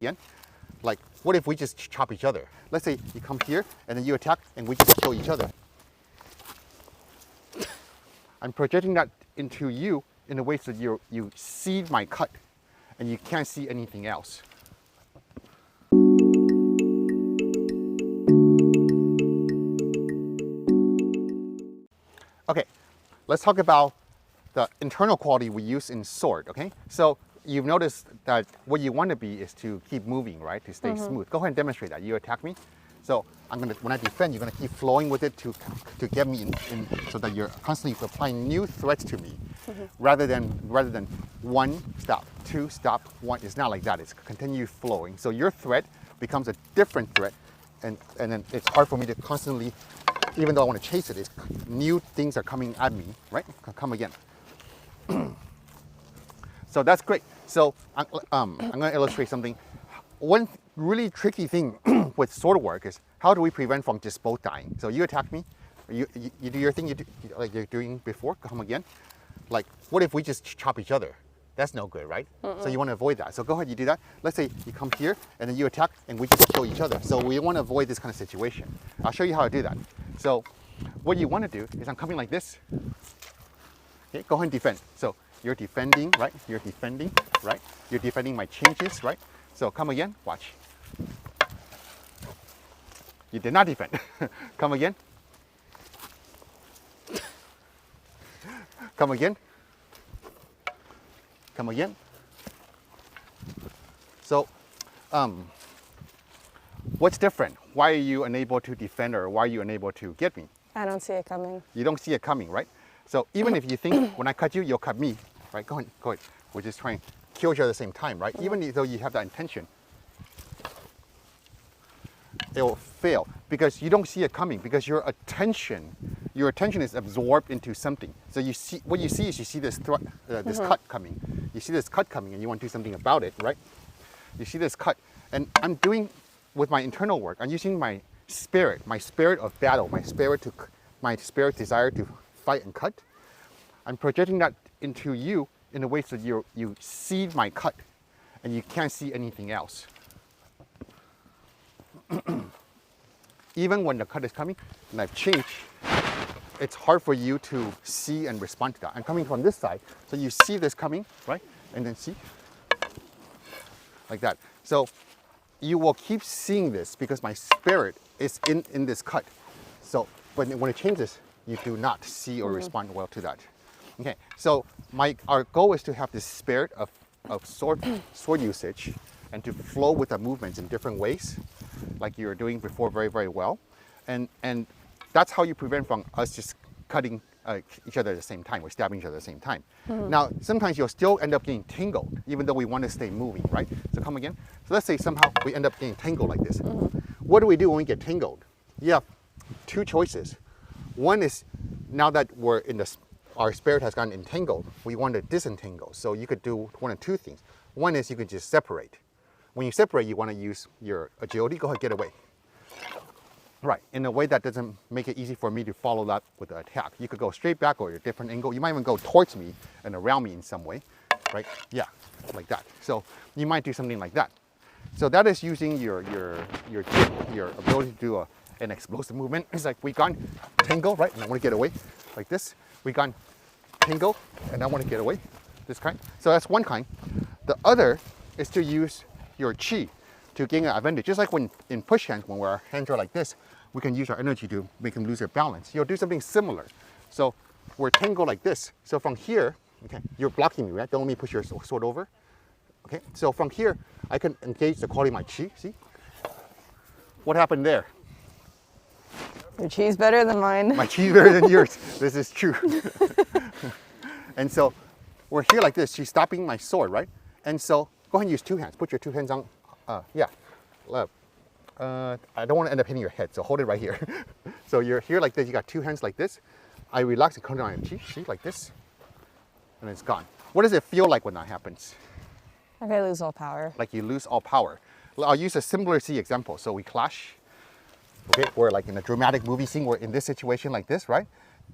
again. Like, what if we just chop each other? Let's say you come here and then you attack and we just kill each other. I'm projecting that into you in a way so that you see my cut and you can't see anything else. Okay, let's talk about the internal quality we use in sword, okay? So you've noticed that what you want to be is to keep moving, right? To stay smooth. Go ahead and demonstrate that. You attack me. So I'm gonna, when I defend, you're gonna keep flowing with it to get me in so that you're constantly applying new threats to me, rather than one stop, two stop, one. It's not like that. It's continue flowing. So your threat becomes a different threat, and then it's hard for me to constantly, even though I want to chase it, it's new things are coming at me, right? Come again. So that's great. So I'm going to illustrate something. One really tricky thing with sword work is how do we prevent from just both dying? So you attack me, you do your thing, like you're doing before, come again. Like, what if we just chop each other? That's no good, right? So you want to avoid that. So go ahead, you do that. Let's say you come here and then you attack and we just kill each other. So we want to avoid this kind of situation. I'll show you how to do that. So what you want to do is I'm coming like this. Okay, go ahead and defend. So you're defending, right? You're defending, right? You're defending my changes, right? So come again, watch. You did not defend. Come again. Come again. Come again. So, what's different? Why are you unable to defend, or why are you unable to get me? I don't see it coming. You don't see it coming, right? So even if you think when I cut you, you'll cut me, right? Go ahead, go ahead. We're just trying to kill each other at the same time, right? Even though you have that intention, it will fail because you don't see it coming, because your attention is absorbed into something. So you see, what you see is you see this this cut coming. You see this cut coming and you want to do something about it, right? You see this cut, and I'm doing with my internal work, I'm using my spirit of battle, my spirit desire to fight and cut. I'm projecting that into you in a way so that you see my cut and you can't see anything else. Even when the cut is coming and I've changed, it's hard for you to see and respond to that. I'm coming from this side, so you see this coming, right? And then see, like that. So you will keep seeing this because my spirit is in this cut. So, but when it changes, you do not see or respond well to that. Okay, so our goal is to have this spirit of sword usage and to flow with the movements in different ways, like you were doing before very, very well. And that's how you prevent from us just cutting each other at the same time or stabbing each other at the same time. Now, sometimes you'll still end up getting tangled, even though we want to stay moving, right? So come again. So let's say somehow we end up getting tangled like this. What do we do when we get tangled? You have two choices. One is, now that we're in our spirit has gotten entangled, we want to disentangle. So you could do one of two things. One is you could just separate. When you separate, you want to use your agility. Go ahead, get away. Right, in a way that doesn't make it easy for me to follow that with the attack. You could go straight back or a different angle. You might even go towards me and around me in some way, right? Yeah, like that. So you might do something like that. So that is using your ability to do an explosive movement. It's like we got tangle, right? And I want to get away, like this. We got tangle, and I want to get away, this kind. So that's one kind. The other is to use your chi to gain an advantage. Just like when in push hands, when our hands are like this, we can use our energy to make them lose their balance. You'll do something similar. So we're tangled like this. So from here, okay, you're blocking me, right? Don't let me push your sword over. Okay, so from here, I can engage the quality of my chi, see? What happened there? Your chi's better than mine. My chi's better than yours. This is true. And so we're here like this. She's stopping my sword, right? And so go ahead and use two hands. Put your two hands on. Yeah. I don't want to end up hitting your head, so hold it right here. So you're here like this. You got two hands like this. I relax and come down on your chi. See, like this. And it's gone. What does it feel like when that happens? Like I lose all power. Like you lose all power. I'll use a simpler example. So we clash. Okay, we're like in a dramatic movie scene. We're in this situation like this, right?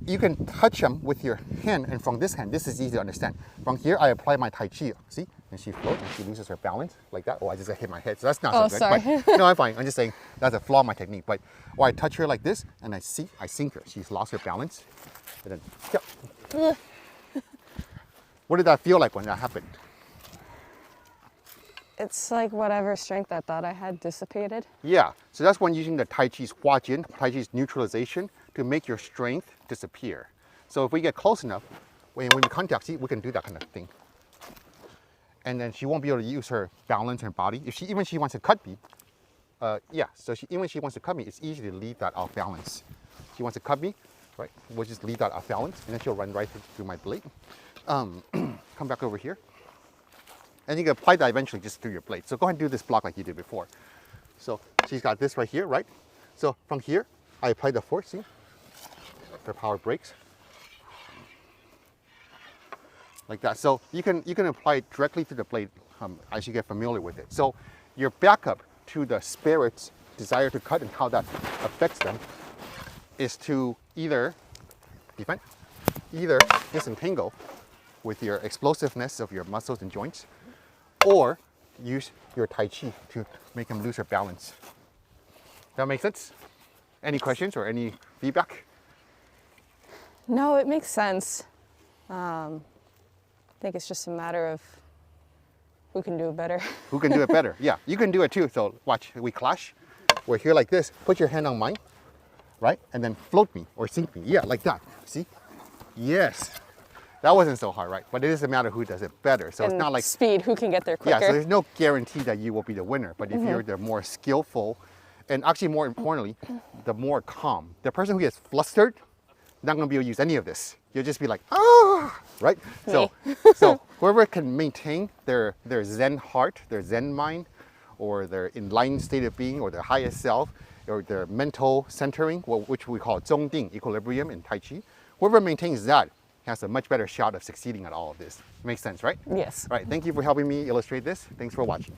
You can touch them with your hand, and from this hand, this is easy to understand. From here, I apply my Tai Chi. See, and she floats and she loses her balance like that. Oh, I just hit my head, so that's not Oh, so good. sorry. But, no, I'm fine. I'm just saying that's a flaw in my technique. But or I touch her like this and I sink her. She's lost her balance. And then, yeah. What did that feel like when that happened? It's like whatever strength I thought I had dissipated. Yeah, so that's when using the Tai Chi's Huajin, Tai Chi's neutralization, to make your strength disappear. So if we get close enough, when we contact, see, we can do that kind of thing. And then she won't be able to use her balance and body. If she even she wants to cut me, yeah, so even she wants to cut me, it's easy to leave that off balance. She wants to cut me, right? We'll just leave that off balance, and then she'll run right through my blade. Come back over here. And you can apply that eventually just through your blade. So go ahead and do this block like you did before. So she's got this right here, right? So from here, I apply the force, see? Her power breaks. Like that. So you can apply it directly to the blade as you get familiar with it. So your backup to the spirit's desire to cut and how that affects them is to either defend, either disentangle with your explosiveness of your muscles and joints, or use your Tai Chi to make them lose their balance. That make sense? Any questions or any feedback? No, it makes sense. I think it's just a matter of who can do it better. Who can do it better? Yeah, you can do it too. So watch, we clash. We're here like this. Put your hand on mine, right? And then float me or sink me. Yeah, like that. See? Yes. That wasn't so hard, right? But it is a matter who does it better. So And it's not like speed, who can get there quicker. yeah, so there's no guarantee that you will be the winner. But if you're the more skillful, and actually more importantly, the more calm. The person who gets flustered, not gonna be able to use any of this. You'll just be like, ah, right? So, so whoever can maintain their Zen heart, their Zen mind, or their enlightened state of being, or their highest self, or their mental centering, which we call 中定, equilibrium in Tai Chi, whoever maintains that has a much better shot of succeeding at all of this. Makes sense, right? Yes. All right, thank you for helping me illustrate this. Thanks for watching.